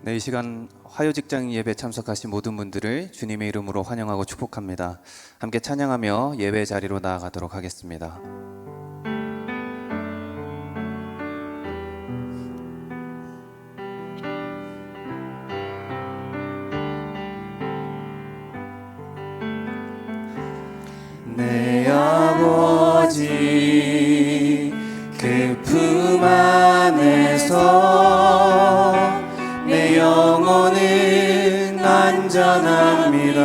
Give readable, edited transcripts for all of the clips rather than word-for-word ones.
네, 이 시간 화요직장 예배 참석하신 모든 분들을 주님의 이름으로 환영하고 축복합니다. 함께 찬양하며 예배 자리로 나아가도록 하겠습니다. 내 아버지 그 품 안에서 내 영혼은 안전합니다.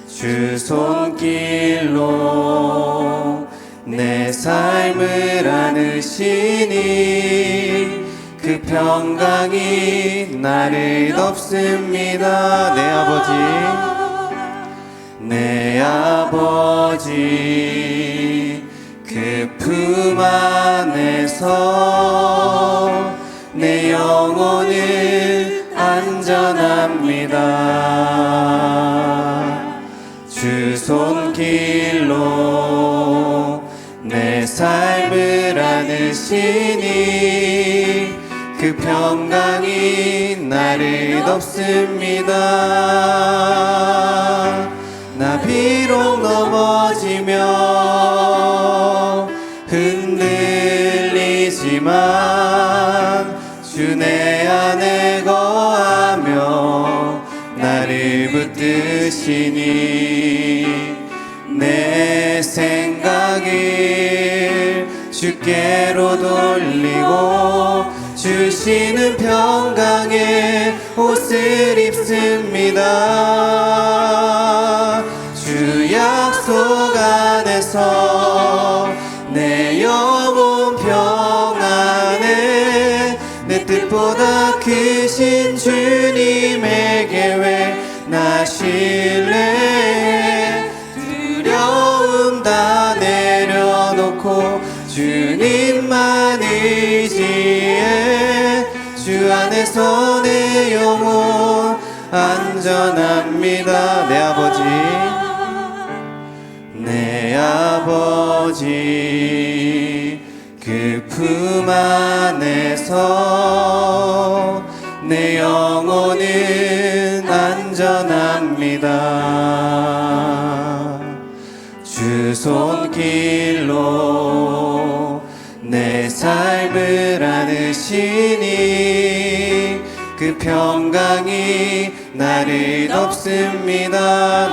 주 손길로 내 삶을 안으시니 그 평강이 나를 덮습니다. 내 아버지 그 품 안에서 내 영혼은 안전합니다. 주 손길로 내 삶을 안으시니 그 평강이 나를 덮습니다. 나 비록 넘어지며 흔들리지만 주 내 안에 거하며 나를 붙드시니 내 생각을 주께로 돌리고 주시는 평강의 옷을 입습니다. 주 약속 안에서 내 영혼 평안해 내 뜻보다 크신 주님의 계획 나 신뢰해 두려움 다 내려놓고 주님만 의지해 주 안에서 내 영혼 안전합니다. 내 아버지 그 품 안에서 내 영혼은 안전합니다. 주 손길로 내 삶을 안으시니 그 평강이 나를 덮습니다.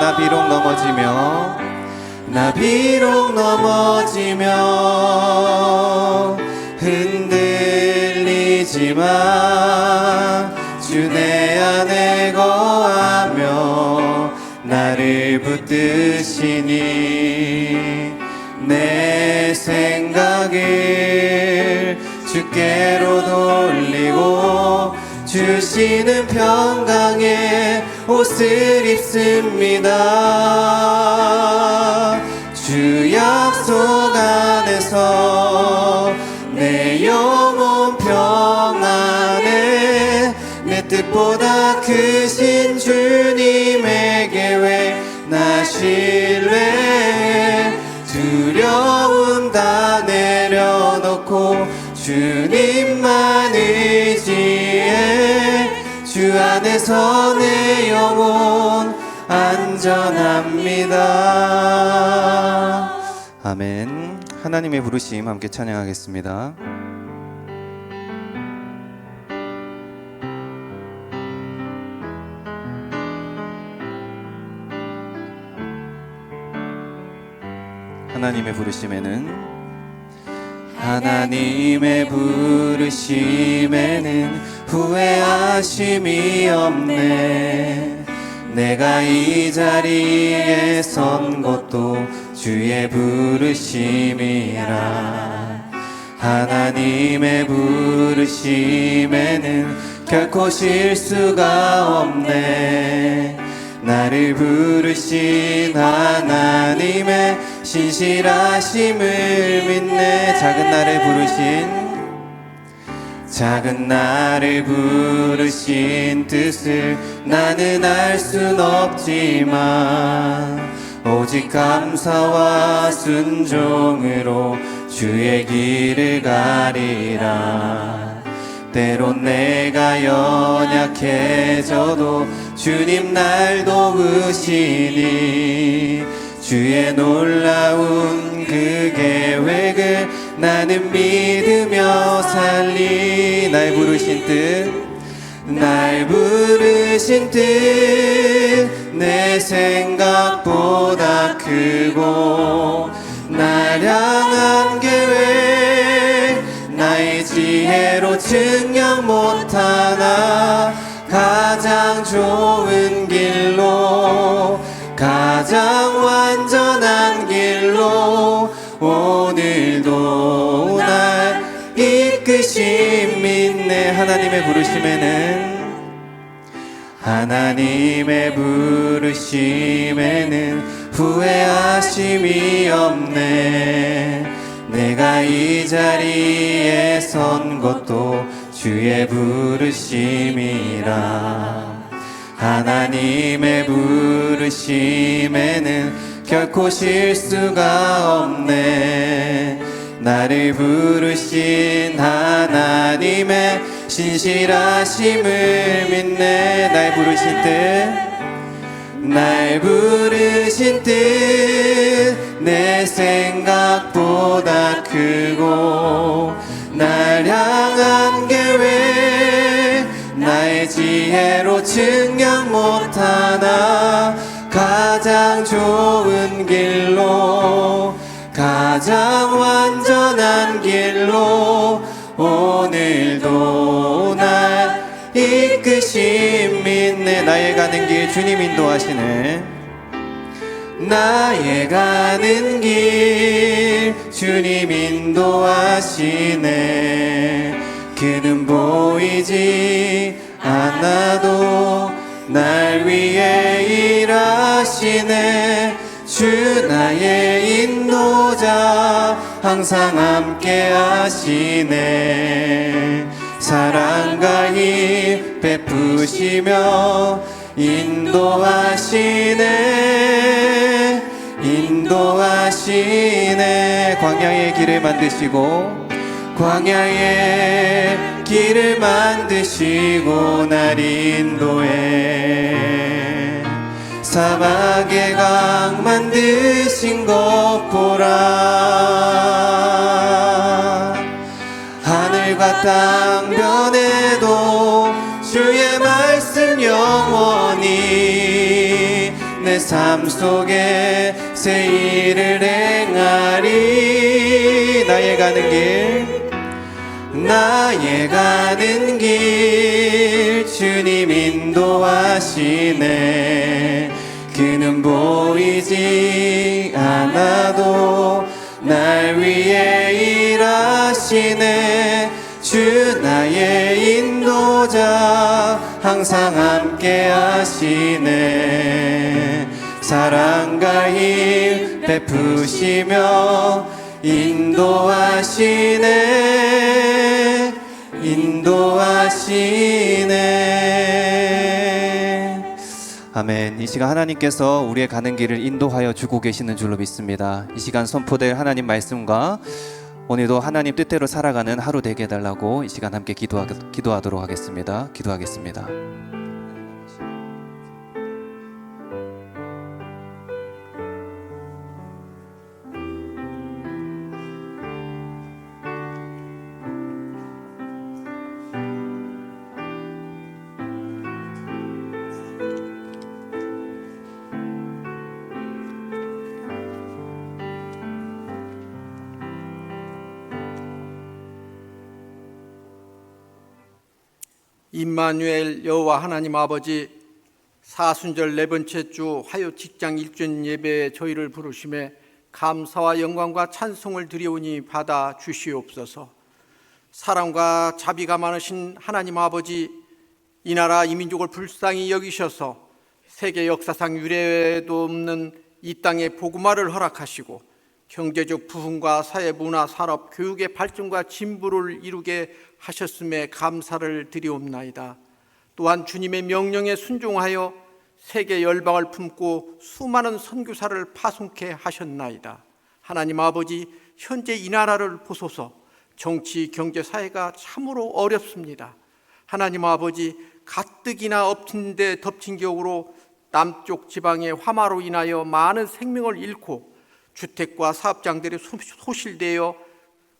나 비록 넘어지며 흔들리지만 주 내 안에 거하며 나를 붙드시니 내 생각을 주께로 돌리고 주시는 평강의 옷을 입습니다. 주 약속 안에서 내 영혼 평안해 내 뜻보다 크신 주님의 계획 나 신뢰해 두려움 다 내려놓고 주님만 의지해 주 안에서 내 영혼 안전합니다. 아멘. 하나님의 부르심 함께 찬양하겠습니다. 하나님의 부르심에는 후회하심이 없네. 내가 이 자리에 선 것도 주의 부르심이라. 하나님의 부르심에는 결코 실수가 없네. 나를 부르신 하나님의 신실하심을 믿네. 작은 나를 부르신 뜻을 나는 알 순 없지만 오직 감사와 순종으로 주의 길을 가리라. 때론 내가 연약해져도 주님 날 도우시니 주의 놀라운 그 계획을 나는 믿으며 살리. 날 부르신 뜻 내 생각보다 크고 날 향한 계획 나의 지혜로 증명 못하나 가장 좋은 길로 가장 완전한 길로 오늘도 날 이끄심 믿네. 하나님의 부르심에는 후회하심이 없네. 내가 이 자리에 선 것도 주의 부르심이라. 하나님의 부르심에는 결코 실수가 없네. 나를 부르신 하나님의 신실하심을 믿네. 날 부르신 뜻 내 생각보다 크고 날 향한 계획 나의 지혜로 증명 못하나 가장 좋은 길로 가장 완전한 길로 오늘도 날 이끄심 믿네. 나의 가는 길 주님 인도하시네. 나의 가는 길 주님 인도하시네. 그는 보이지 않아도 날 위해 일하시네. 주 나의 인도자 항상 함께 하시네. 사랑과 힘 베푸시며 인도하시네. 광야의 길을 만드시고 날 인도해. 사막의 강 만드신 것 보라. 하늘과 땅 변해도 주의 말씀 영원히 내 삶 속에 새 일을 행하리. 나의 가는 길 주님 인도하시네. 그는 보이지 않아도 날 위해 일하시네. 주 나의 인도자 항상 함께 하시네. 사랑과 힘 베푸시며 인도하시네. 아멘. 이 시간 하나님께서 우리의 가는 길을 인도하여 주고 계시는 줄로 믿습니다. 이 시간 선포될 하나님 말씀과 오늘도 하나님 뜻대로 살아가는 하루 되게 해달라고 이 시간 함께 기도하도록 하겠습니다. 기도하겠습니다. 임마누엘 여호와 하나님 아버지, 사순절 네 번째 주 화요 직장 일주일 예배에 저희를 부르심에 감사와 영광과 찬송을 드리오니 받아 주시옵소서. 사랑과 자비가 많으신 하나님 아버지, 이 나라 이 민족을 불쌍히 여기셔서 세계 역사상 유례도 없는 이 땅에 복음화를 허락하시고 경제적 부흥과 사회, 문화, 산업, 교육의 발전과 진보를 이루게 하셨음에 감사를 드리옵나이다. 또한 주님의 명령에 순종하여 세계 열방을 품고 수많은 선교사를 파송케 하셨나이다. 하나님 아버지, 현재 이 나라를 보소서. 정치, 경제, 사회가 참으로 어렵습니다. 하나님 아버지, 가뜩이나 엎친 데 덮친 격으로 남쪽 지방의 화마로 인하여 많은 생명을 잃고 주택과 사업장들이 소실되어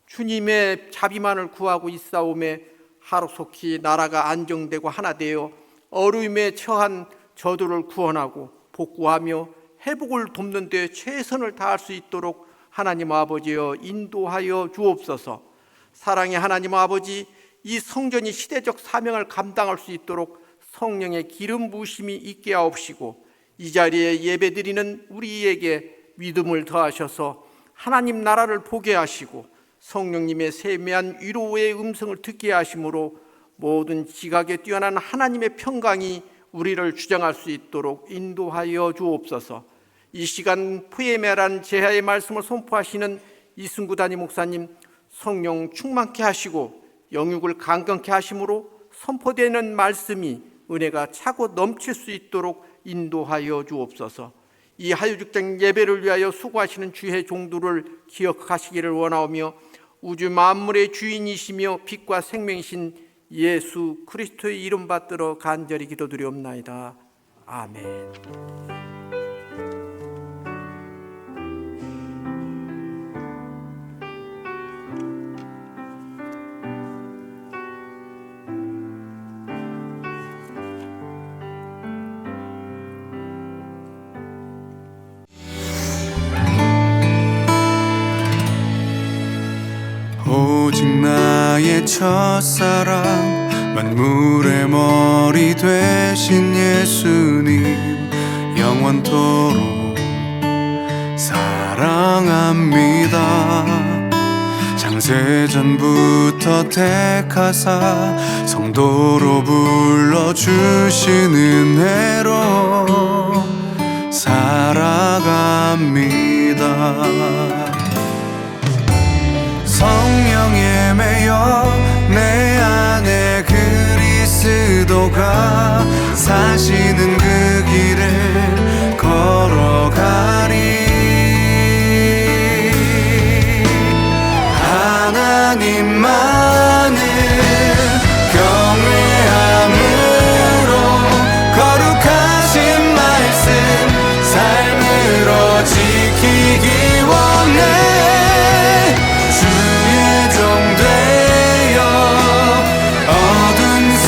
주님의 자비만을 구하고 있사오매 하루속히 나라가 안정되고 하나 되어 어려움에 처한 저들을 구원하고 복구하며 회복을 돕는 데 최선을 다할 수 있도록 하나님 아버지여 인도하여 주옵소서. 사랑의 하나님 아버지, 이 성전이 시대적 사명을 감당할 수 있도록 성령의 기름 부으심이 있게 하옵시고 이 자리에 예배드리는 우리에게 믿음을 더하셔서 하나님 나라를 보게 하시고 성령님의 세미한 위로의 음성을 듣게 하심으로 모든 지각에 뛰어난 하나님의 평강이 우리를 주장할 수 있도록 인도하여 주옵소서. 이 시간 푸에메란 제하의 말씀을 선포하시는 이승구 담임 목사님, 성령 충만케 하시고 영육을 강건케 하심으로 선포되는 말씀이 은혜가 차고 넘칠 수 있도록 인도하여 주옵소서. 이 하유직장 예배를 위하여 수고하시는 주의 종들을 기억하시기를 원하오며 우주 만물의 주인이시며 빛과 생명이신 예수 그리스도의 이름 받들어 간절히 기도드리옵나이다. 아멘. 오직 나의 첫사랑 만물의 머리 되신 예수님 영원토록 사랑합니다. 창세전부터 택하사 성도로 불러주신 은혜로 살아갑니다. 성령에 매여 내 안에 그리스도가 사시는 그 길을 걸어가리. 하나님만을 경외함으로 거룩하신 말씀 삶으로 지키기 원해.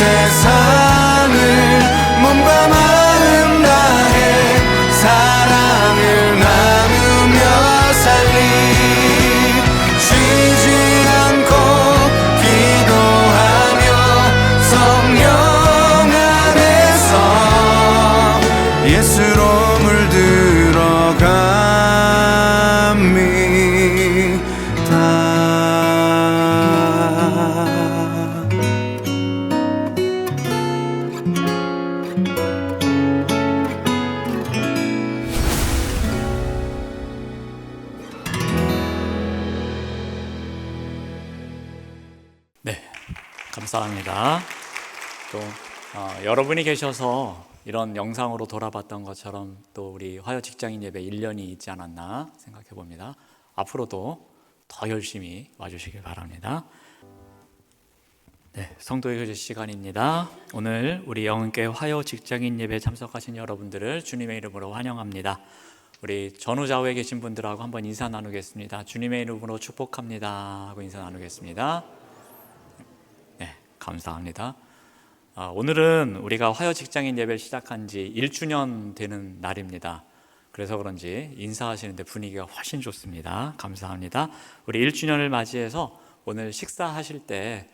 세상을 몸과 마음 다해 사랑을 나누며 살리. 쉬지 않고 기도하며 성령 안에서 예수로 물들어갑니다. 감사합니다. 또 여러분이 계셔서 이런 영상으로 돌아봤던 것처럼 또 우리 화요 직장인 예배 1년이 있지 않았나 생각해 봅니다. 앞으로도 더 열심히 와주시길 바랍니다. 네, 성도의 교제 시간입니다. 오늘 우리 영은교회 화요 직장인 예배에 참석하신 여러분들을 주님의 이름으로 환영합니다. 우리 전후좌우에 계신 분들하고 한번 인사 나누겠습니다. 주님의 이름으로 축복합니다 하고 인사 나누겠습니다. 감사합니다. 오늘은 우리가 화요 직장인 예배를 시작한 지 1주년 되는 날입니다. 그래서 그런지 인사하시는데 분위기가 훨씬 좋습니다. 감사합니다. 우리 1주년을 맞이해서 오늘 식사하실 때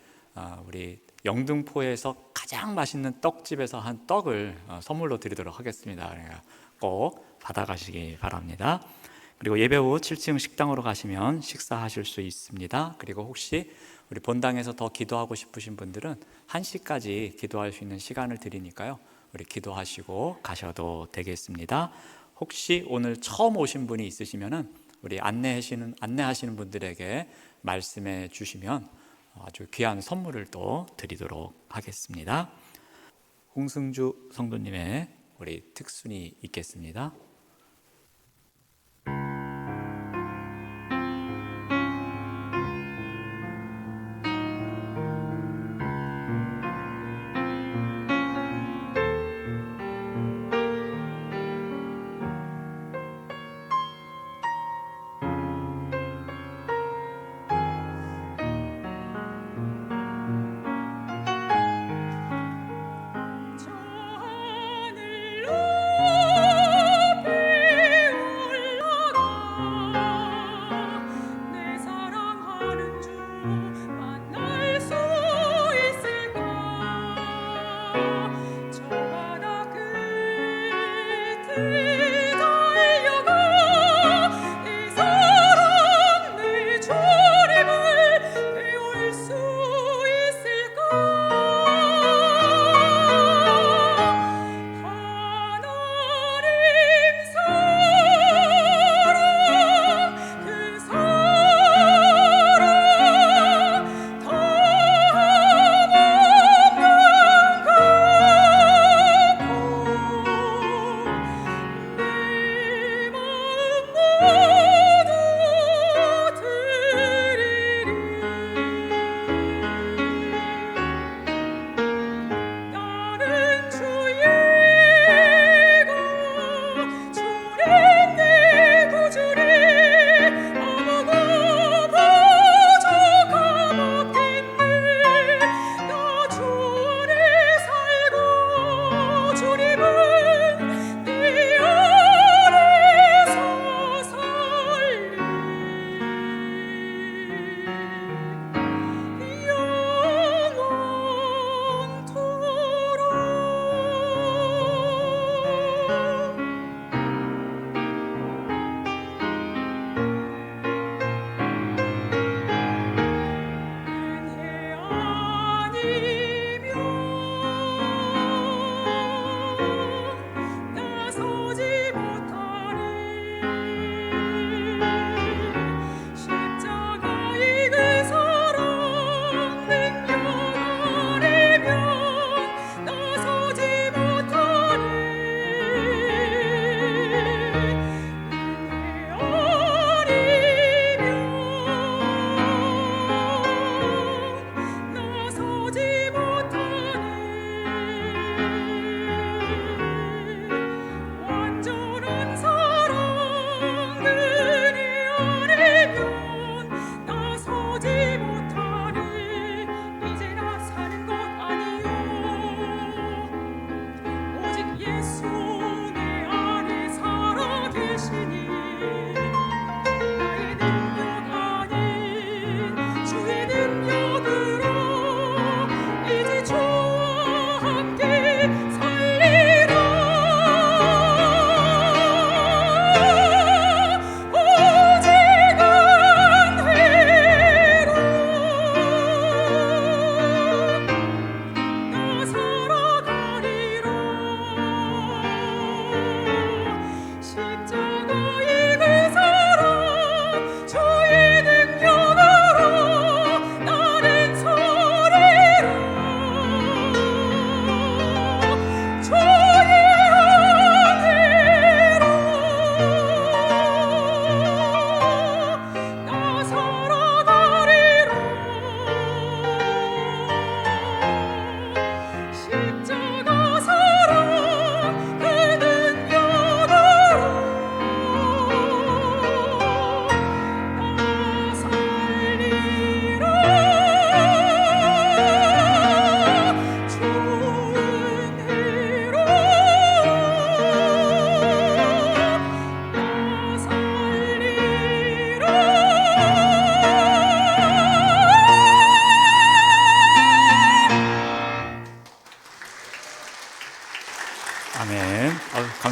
우리 영등포에서 가장 맛있는 떡집에서 한 떡을 선물로 드리도록 하겠습니다. 그러니까 꼭 받아가시기 바랍니다. 그리고 예배 후 7층 식당으로 가시면 식사하실 수 있습니다. 그리고 혹시 우리 본당에서 더 기도하고 싶으신 분들은 1시까지 기도할 수 있는 시간을 드리니까요. 우리 기도하시고 가셔도 되겠습니다. 혹시 오늘 처음 오신 분이 있으시면은 우리 안내하시는 분들에게 말씀해 주시면 아주 귀한 선물을 또 드리도록 하겠습니다. 홍승주 성도님의 우리 특순이 있겠습니다.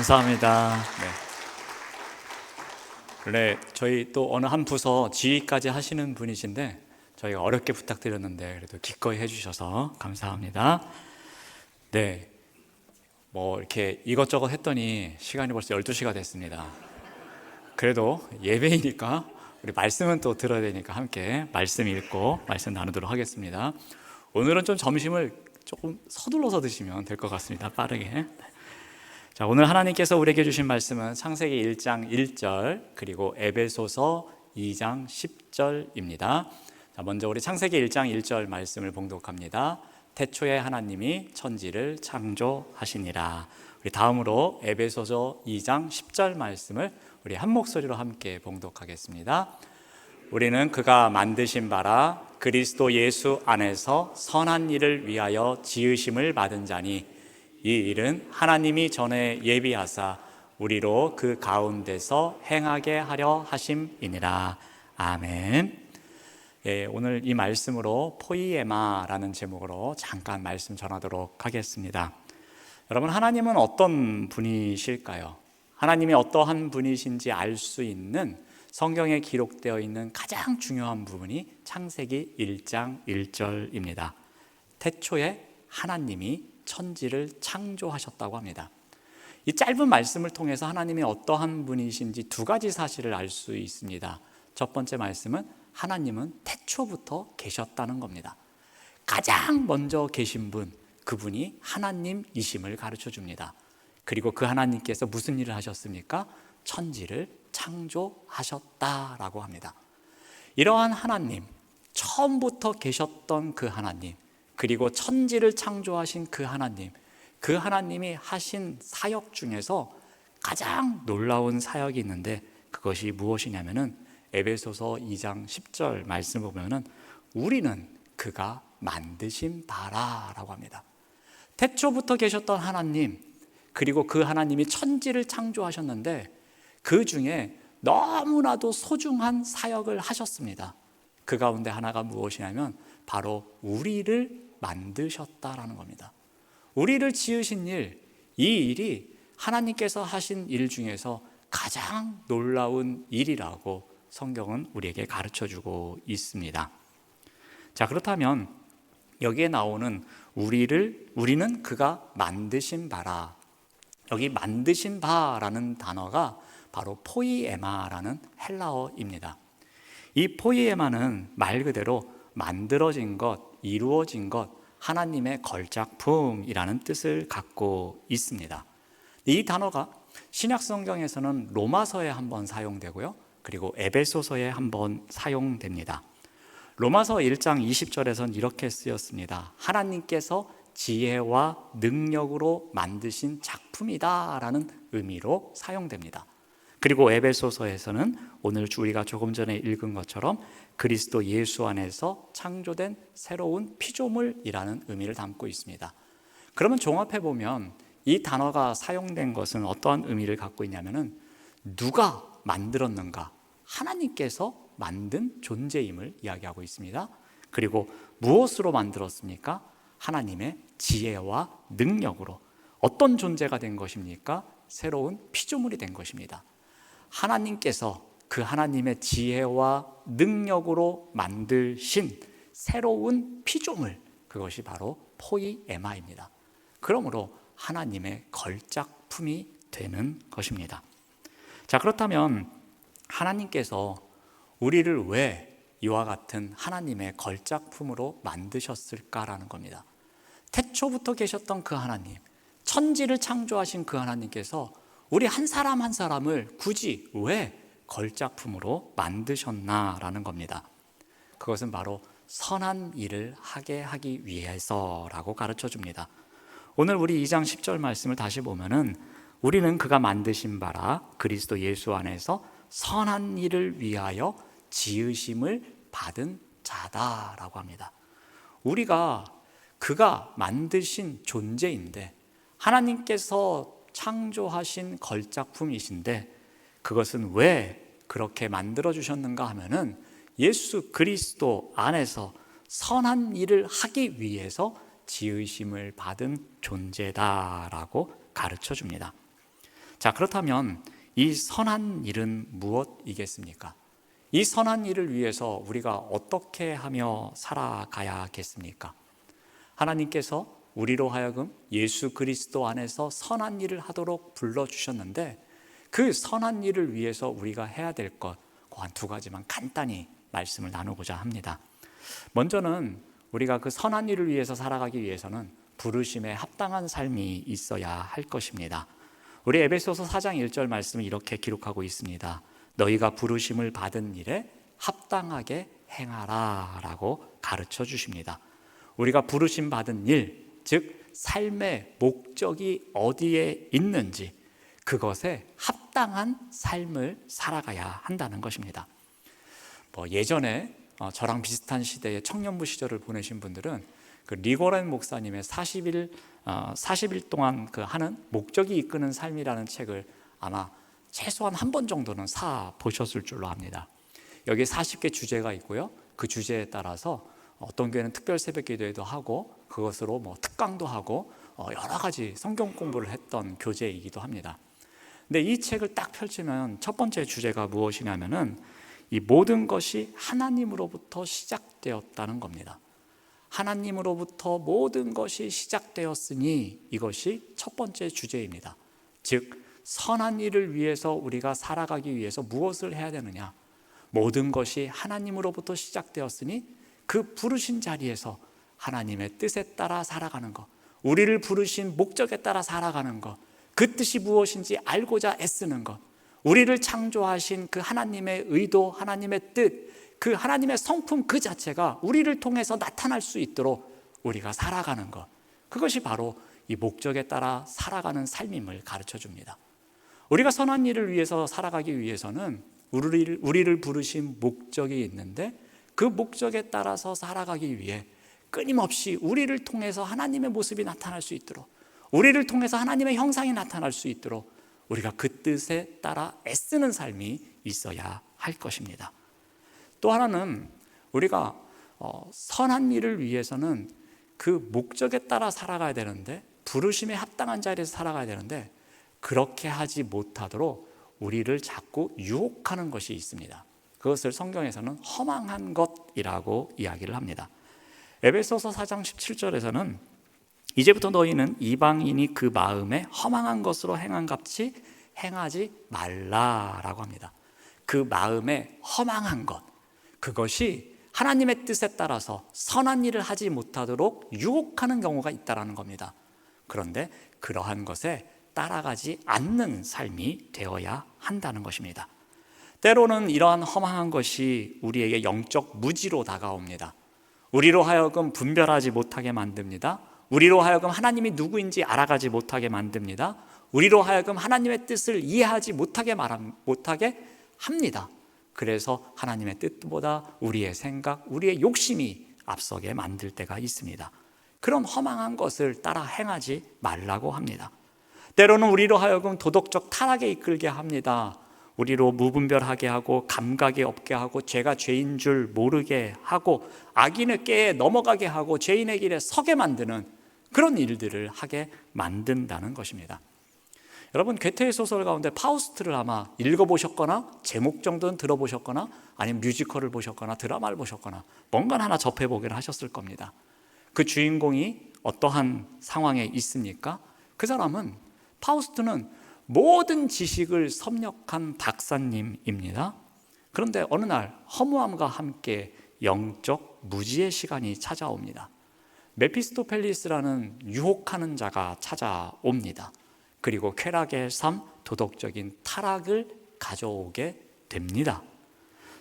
감사합니다. 네. 원래 저희 또 어느 한 부서 지휘까지 하시는 분이신데 저희가 어렵게 부탁드렸는데 그래도 기꺼이 해주셔서 감사합니다. 네, 뭐 이렇게 이것저것 했더니 시간이 벌써 12시가 됐습니다. 그래도 예배이니까 우리 말씀은 또 들어야 되니까 함께 말씀 읽고 말씀 나누도록 하겠습니다. 오늘은 좀 점심을 조금 서둘러서 드시면 될 것 같습니다. 빠르게. 자, 오늘 하나님께서 우리에게 주신 말씀은 창세기 1장 1절 그리고 에베소서 2장 10절입니다. 자, 먼저 우리 창세기 1장 1절 말씀을 봉독합니다. 태초에 하나님이 천지를 창조하시니라. 우리 다음으로 에베소서 2장 10절 말씀을 우리 한 목소리로 함께 봉독하겠습니다. 우리는 그가 만드신 바라 그리스도 예수 안에서 선한 일을 위하여 지으심을 받은 자니 이 일은 하나님이 전에 예비하사 우리로 그 가운데서 행하게 하려 하심이니라. 아멘. 예, 오늘 이 말씀으로 포이에마라는 제목으로 잠깐 말씀 전하도록 하겠습니다. 여러분, 하나님은 어떤 분이실까요? 하나님이 어떠한 분이신지 알 수 있는 성경에 기록되어 있는 가장 중요한 부분이 창세기 1장 1절입니다. 태초에 하나님이 천지를 창조하셨다고 합니다. 이 짧은 말씀을 통해서 하나님이 어떠한 분이신지 두 가지 사실을 알 수 있습니다. 첫 번째 말씀은 하나님은 태초부터 계셨다는 겁니다. 가장 먼저 계신 분, 그분이 하나님이심을 가르쳐 줍니다. 그리고 그 하나님께서 무슨 일을 하셨습니까? 천지를 창조하셨다라고 합니다. 이러한 하나님, 처음부터 계셨던 그 하나님, 그리고 천지를 창조하신 그 하나님이 하신 사역 중에서 가장 놀라운 사역이 있는데 그것이 무엇이냐면은 에베소서 2장 10절 말씀 보면은 우리는 그가 만드신 바라라고 합니다. 태초부터 계셨던 하나님, 그리고 그 하나님이 천지를 창조하셨는데 그 중에 너무나도 소중한 사역을 하셨습니다. 그 가운데 하나가 무엇이냐면 바로 우리를 만드셨다라는 겁니다. 우리를 지으신 일, 이 일이 하나님께서 하신 일 중에서 가장 놀라운 일이라고 성경은 우리에게 가르쳐주고 있습니다. 자, 그렇다면 여기에 나오는 우리는 그가 만드신 바라, 여기 만드신 바라는 단어가 바로 포이에마라는 헬라어입니다. 이 포이에마는 말 그대로 만들어진 것, 이루어진 것, 하나님의 걸작품이라는 뜻을 갖고 있습니다. 이 단어가 신약 성경에서는 로마서에 한번 사용되고요, 그리고 에베소서에 한번 사용됩니다. 로마서 1장 20절에서는 이렇게 쓰였습니다. 하나님께서 지혜와 능력으로 만드신 작품이다라는 의미로 사용됩니다. 그리고 에베소서에서는 오늘 우리가 조금 전에 읽은 것처럼 그리스도 예수 안에서 창조된 새로운 피조물이라는 의미를 담고 있습니다. 그러면 종합해 보면 이 단어가 사용된 것은 어떠한 의미를 갖고 있냐면은 누가 만들었는가? 하나님께서 만든 존재임을 이야기하고 있습니다. 그리고 무엇으로 만들었습니까? 하나님의 지혜와 능력으로. 어떤 존재가 된 것입니까? 새로운 피조물이 된 것입니다. 하나님께서 그 하나님의 지혜와 능력으로 만드신 새로운 피조물, 그것이 바로 포이에마입니다. 그러므로 하나님의 걸작품이 되는 것입니다. 자, 그렇다면 하나님께서 우리를 왜 이와 같은 하나님의 걸작품으로 만드셨을까라는 겁니다. 태초부터 계셨던 그 하나님, 천지를 창조하신 그 하나님께서 우리 한 사람 한 사람을 굳이 왜 걸작품으로 만드셨나라는 겁니다. 그것은 바로 선한 일을 하게 하기 위해서라고 가르쳐 줍니다. 오늘 우리 2장 10절 말씀을 다시 보면은 우리는 그가 만드신 바라 그리스도 예수 안에서 선한 일을 위하여 지으심을 받은 자다라고 합니다. 우리가 그가 만드신 존재인데 하나님께서 창조하신 걸작품이신데 그것은 왜 그렇게 만들어 주셨는가 하면은 예수 그리스도 안에서 선한 일을 하기 위해서 지으심을 받은 존재다라고 가르쳐 줍니다. 자, 그렇다면 이 선한 일은 무엇이겠습니까? 이 선한 일을 위해서 우리가 어떻게 하며 살아가야겠습니까? 하나님께서 우리로 하여금 예수 그리스도 안에서 선한 일을 하도록 불러주셨는데, 그 선한 일을 위해서 우리가 해야 될 것, 그 한 두 가지만 간단히 말씀을 나누고자 합니다. 먼저는 우리가 그 선한 일을 위해서 살아가기 위해서는 부르심에 합당한 삶이 있어야 할 것입니다. 우리 에베소서 4장 1절 말씀을 이렇게 기록하고 있습니다. 너희가 부르심을 받은 일에 합당하게 행하라 라고 가르쳐 주십니다. 우리가 부르심 받은 일, 즉 삶의 목적이 어디에 있는지 그것에 합당한 삶을 살아가야 한다는 것입니다. 예전에 저랑 비슷한 시대의 청년부 시절을 보내신 분들은 그 리고렌 목사님의 40일 동안 그 하는 목적이 이끄는 삶이라는 책을 아마 최소한 한 번 정도는 사 보셨을 줄로 압니다. 여기 40개 주제가 있고요. 그 주제에 따라서 어떤 교회는 특별 새벽 기도회도 하고 그것으로 특강도 하고 여러 가지 성경 공부를 했던 교재이기도 합니다. 근데 이 책을 딱 펼치면 첫 번째 주제가 무엇이냐면은 이 모든 것이 하나님으로부터 시작되었다는 겁니다. 하나님으로부터 모든 것이 시작되었으니 이것이 첫 번째 주제입니다. 즉 선한 일을 위해서 우리가 살아가기 위해서 무엇을 해야 되느냐? 모든 것이 하나님으로부터 시작되었으니 그 부르신 자리에서 하나님의 뜻에 따라 살아가는 것, 우리를 부르신 목적에 따라 살아가는 것, 그 뜻이 무엇인지 알고자 애쓰는 것, 우리를 창조하신 그 하나님의 의도, 하나님의 뜻, 그 하나님의 성품 그 자체가 우리를 통해서 나타날 수 있도록 우리가 살아가는 것, 그것이 바로 이 목적에 따라 살아가는 삶임을 가르쳐 줍니다. 우리가 선한 일을 위해서 살아가기 위해서는 우리를 부르신 목적이 있는데 그 목적에 따라서 살아가기 위해 끊임없이 우리를 통해서 하나님의 모습이 나타날 수 있도록, 우리를 통해서 하나님의 형상이 나타날 수 있도록 우리가 그 뜻에 따라 애쓰는 삶이 있어야 할 것입니다. 또 하나는 우리가 선한 일을 위해서는 그 목적에 따라 살아가야 되는데, 부르심에 합당한 자리에서 살아가야 되는데 그렇게 하지 못하도록 우리를 자꾸 유혹하는 것이 있습니다. 그것을 성경에서는 허망한 것이라고 이야기를 합니다. 에베소서 4장 17절에서는 이제부터 너희는 이방인이 그 마음에 허망한 것으로 행한같이 행하지 말라라고 합니다. 그 마음에 허망한 것, 그것이 하나님의 뜻에 따라서 선한 일을 하지 못하도록 유혹하는 경우가 있다는 겁니다. 그런데 그러한 것에 따라가지 않는 삶이 되어야 한다는 것입니다. 때로는 이러한 허망한 것이 우리에게 영적 무지로 다가옵니다. 우리로 하여금 분별하지 못하게 만듭니다. 우리로 하여금 하나님이 누구인지 알아가지 못하게 만듭니다. 우리로 하여금 하나님의 뜻을 이해하지 못하게 합니다. 그래서 하나님의 뜻보다 우리의 생각, 우리의 욕심이 앞서게 만들 때가 있습니다. 그런 허망한 것을 따라 행하지 말라고 합니다. 때로는 우리로 하여금 도덕적 타락에 이끌게 합니다. 우리로 무분별하게 하고 감각이 없게 하고 죄가 죄인 줄 모르게 하고 악인의 꾀에 넘어가게 하고 죄인의 길에 서게 만드는 그런 일들을 하게 만든다는 것입니다. 여러분, 괴테의 소설 가운데 파우스트를 아마 읽어보셨거나 제목 정도는 들어보셨거나 아니면 뮤지컬을 보셨거나 드라마를 보셨거나 뭔가 하나 접해보기를 하셨을 겁니다. 그 주인공이 어떠한 상황에 있습니까? 그 사람은, 파우스트는 모든 지식을 섭렵한 박사님입니다. 그런데 어느 날 허무함과 함께 영적 무지의 시간이 찾아옵니다. 메피스토펠리스라는 유혹하는 자가 찾아옵니다. 그리고 쾌락의 삶, 도덕적인 타락을 가져오게 됩니다.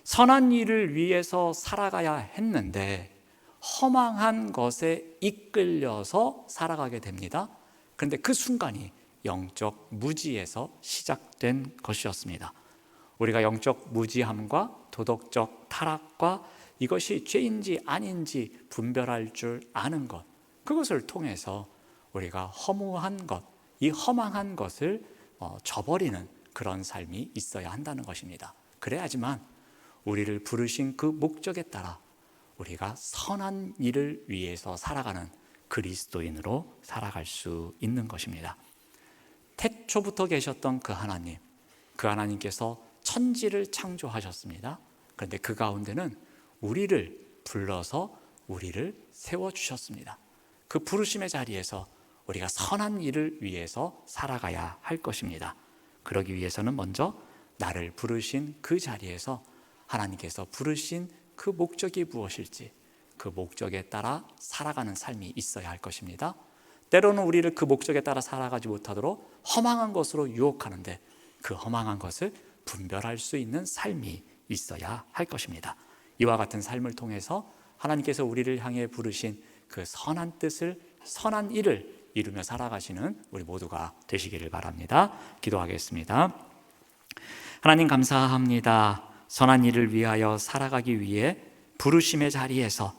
선한 일을 위해서 살아가야 했는데 허망한 것에 이끌려서 살아가게 됩니다. 그런데 그 순간이 영적 무지에서 시작된 것이었습니다. 우리가 영적 무지함과 도덕적 타락과 이것이 죄인지 아닌지 분별할 줄 아는 것, 그것을 통해서 우리가 허무한 것, 이 허망한 것을 저버리는 그런 삶이 있어야 한다는 것입니다. 그래야지만 우리를 부르신 그 목적에 따라 우리가 선한 일을 위해서 살아가는 그리스도인으로 살아갈 수 있는 것입니다. 태초부터 계셨던 그 하나님께서 천지를 창조하셨습니다. 그런데 그 가운데는 우리를 불러서 우리를 세워주셨습니다. 그 부르심의 자리에서 우리가 선한 일을 위해서 살아가야 할 것입니다. 그러기 위해서는 먼저 나를 부르신 그 자리에서 하나님께서 부르신 그 목적이 무엇일지 그 목적에 따라 살아가는 삶이 있어야 할 것입니다. 때로는 우리를 그 목적에 따라 살아가지 못하도록 허망한 것으로 유혹하는데 그 허망한 것을 분별할 수 있는 삶이 있어야 할 것입니다. 이와 같은 삶을 통해서 하나님께서 우리를 향해 부르신 그 선한 뜻을, 선한 일을 이루며 살아가시는 우리 모두가 되시기를 바랍니다. 기도하겠습니다. 하나님 감사합니다. 선한 일을 위하여 살아가기 위해 부르심의 자리에서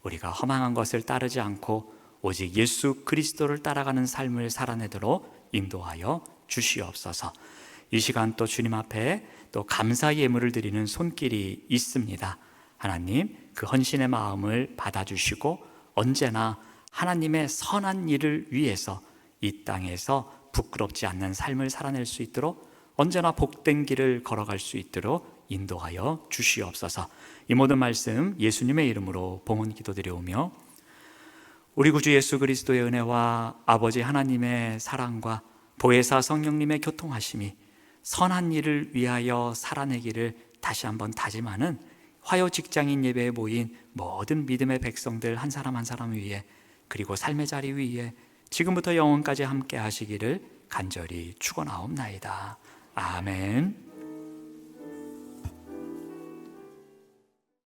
우리가 허망한 것을 따르지 않고 오직 예수 그리스도를 따라가는 삶을 살아내도록 인도하여 주시옵소서. 이 시간 또 주님 앞에 또 감사의 예물을 드리는 손길이 있습니다. 하나님, 그 헌신의 마음을 받아주시고 언제나 하나님의 선한 일을 위해서 이 땅에서 부끄럽지 않는 삶을 살아낼 수 있도록 언제나 복된 길을 걸어갈 수 있도록 인도하여 주시옵소서. 이 모든 말씀 예수님의 이름으로 봉헌 기도드려오며 우리 구주 예수 그리스도의 은혜와 아버지 하나님의 사랑과 보혜사 성령님의 교통하심이 선한 일을 위하여 살아내기를 다시 한번 다짐하는 화요 직장인 예배에 모인 모든 믿음의 백성들 한 사람 한 사람 위에 그리고 삶의 자리 위에 지금부터 영원까지 함께 하시기를 간절히 축원하옵나이다. 아멘.